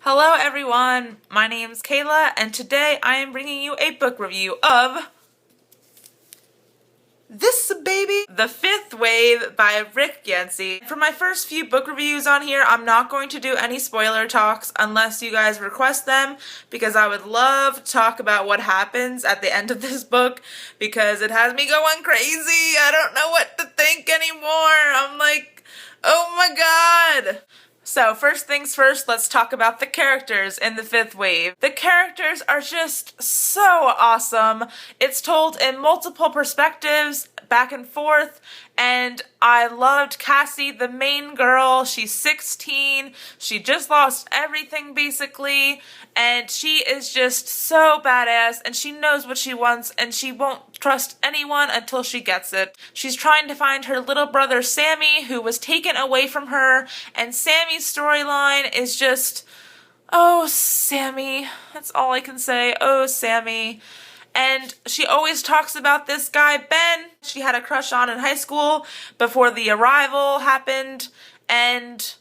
Hello everyone, my name's Kayla, and today I am bringing you a book review of this baby, The Fifth Wave by Rick Yancey. For my first few book reviews on here, I'm not going to do any spoiler talks unless you guys request them, because I would love to talk about what happens at the end of this book, because it has me going crazy. I don't know what to think anymore. I'm like, oh my god. So first things first, let's talk about the characters in The Fifth Wave. The characters are just so awesome. It's told in multiple perspectives, back and forth, and I loved Cassie, the main girl. She's 16, she just lost everything basically, and she is just so badass, and she knows what she wants, and she won't trust anyone until she gets it. She's trying to find her little brother Sammy, who was taken away from her, and Sammy's storyline is just, oh, Sammy. That's all I can say. Oh, Sammy. And she always talks about this guy, Ben, she had a crush on in high school before the arrival happened, and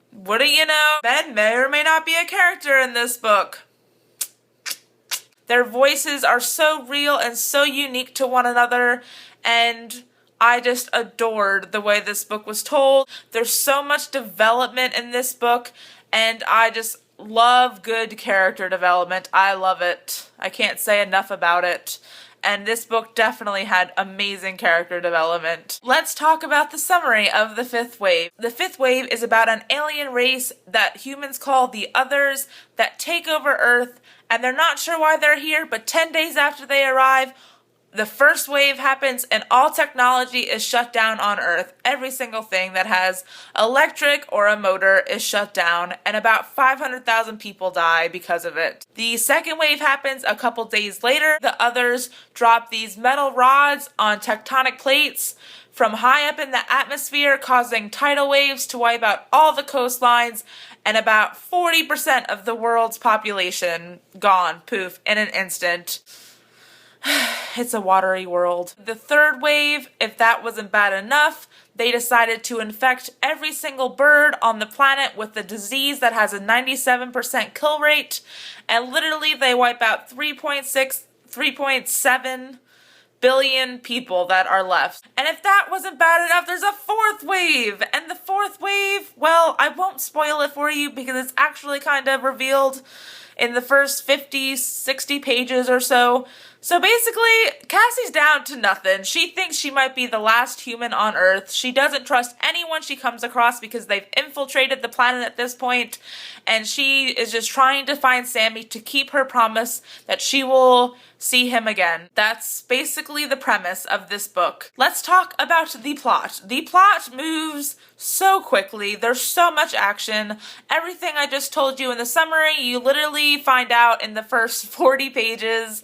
what do you know? Ben may or may not be a character in this book. Their voices are so real and so unique to one another, and I just adored the way this book was told. There's so much development in this book, and I just love good character development. I love it. I can't say enough about it. And this book definitely had amazing character development. Let's talk about the summary of The Fifth Wave. The Fifth Wave is about an alien race that humans call the Others that take over Earth, and they're not sure why they're here, but 10 days after they arrive, the first wave happens and all technology is shut down on Earth. Every single thing that has electric or a motor is shut down, and about 500,000 people die because of it. The second wave happens a couple days later. The Others drop these metal rods on tectonic plates from high up in the atmosphere, causing tidal waves to wipe out all the coastlines, and about 40% of the world's population gone, poof, in an instant. It's a watery world. The third wave, if that wasn't bad enough, they decided to infect every single bird on the planet with the disease that has a 97% kill rate, and literally they wipe out 3.7 billion people that are left. And if that wasn't bad enough, there's a fourth wave! And the fourth wave, well, I won't spoil it for you because it's actually kind of revealed in the first 50, 60 pages or so. So basically, Cassie's down to nothing. She thinks she might be the last human on Earth. She doesn't trust anyone she comes across because they've infiltrated the planet at this point, and she is just trying to find Sammy to keep her promise that she will see him again. That's basically the premise of this book. Let's talk about the plot. The plot moves so quickly. There's so much action. Everything I just told you in the summary, you literally find out in the first 40 pages.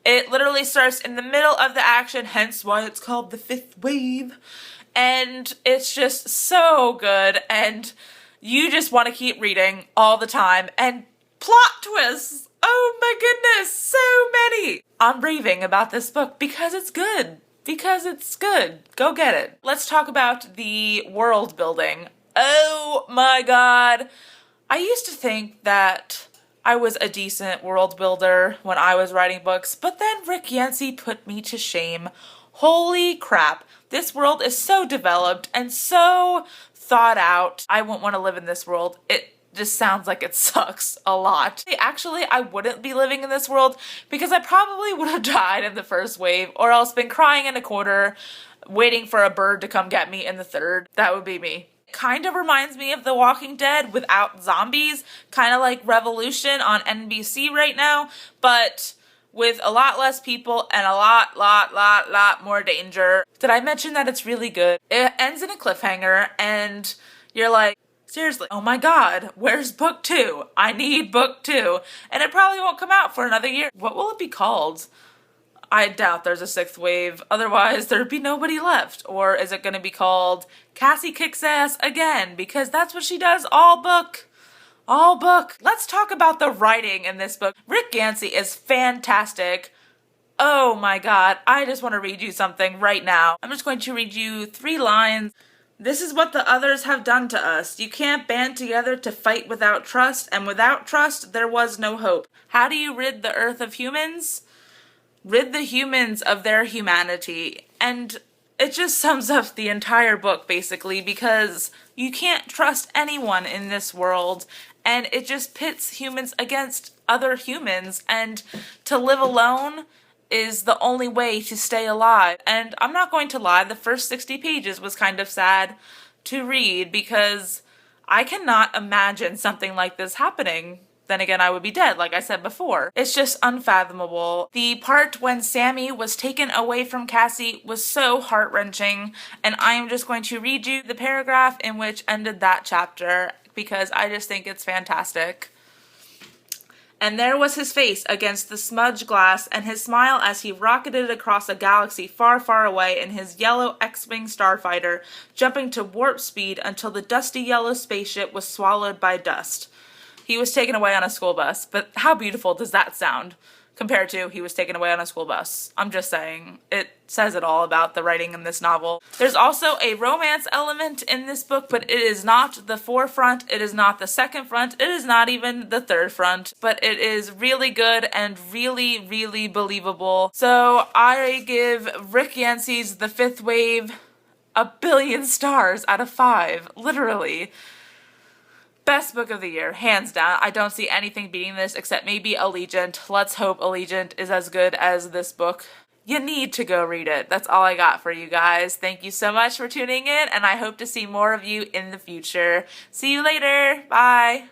It literally starts in the middle of the action, hence why it's called The Fifth Wave. And it's just so good, and you just want to keep reading all the time. And plot twists! Oh my goodness, so many! I'm raving about this book because it's good. Because it's good. Go get it. Let's talk about the world building. Oh my god. I used to think that I was a decent world builder when I was writing books, but then Rick Yancey put me to shame. Holy crap. This world is so developed and so thought out. I won't want to live in this world. It just sounds like it sucks a lot. Actually, I wouldn't be living in this world because I probably would have died in the first wave or else been crying in a corner waiting for a bird to come get me in the third. That would be me. Kind of reminds me of The Walking Dead without zombies, kind of like Revolution on NBC right now, but with a lot less people and a lot more danger. Did I mention that it's really good? It ends in a cliffhanger and you're like, seriously, oh my god, where's book 2? I need book 2. And it probably won't come out for another year. What will it be called? I doubt there's a 6th wave, otherwise there'd be nobody left. Or is it gonna be called Cassie Kicks Ass Again? Because that's what she does all book. All book. Let's talk about the writing in this book. Rick Yancey is fantastic. Oh my god, I just want to read you something right now. I'm just going to read you 3 lines. This is what the others have done to us. You can't band together to fight without trust, and without trust, there was no hope. How do you rid the earth of humans? Rid the humans of their humanity. And it just sums up the entire book, basically, because you can't trust anyone in this world, and it just pits humans against other humans, and to live alone is the only way to stay alive. And I'm not going to lie, the first 60 pages was kind of sad to read because I cannot imagine something like this happening. Then again, I would be dead, like I said before. It's just unfathomable. The part when Sammy was taken away from Cassie was so heart-wrenching, and I am just going to read you the paragraph in which ended that chapter because I just think it's fantastic. And there was his face against the smudged glass, and his smile as he rocketed across a galaxy far, far away in his yellow X-Wing starfighter, jumping to warp speed until the dusty yellow spaceship was swallowed by dust. He was taken away on a school bus, but how beautiful does that sound compared to he was taken away on a school bus? I'm just saying, it says it all about the writing in this novel. There's also a romance element in this book, but it is not the forefront, it is not the second front, it is not even the third front, but it is really good and really, really believable. So I give Rick Yancey's The Fifth Wave 1 billion stars out of 5, literally. Best book of the year, hands down. I don't see anything beating this except maybe Allegiant. Let's hope Allegiant is as good as this book. You need to go read it. That's all I got for you guys. Thank you so much for tuning in, and I hope to see more of you in the future. See you later. Bye.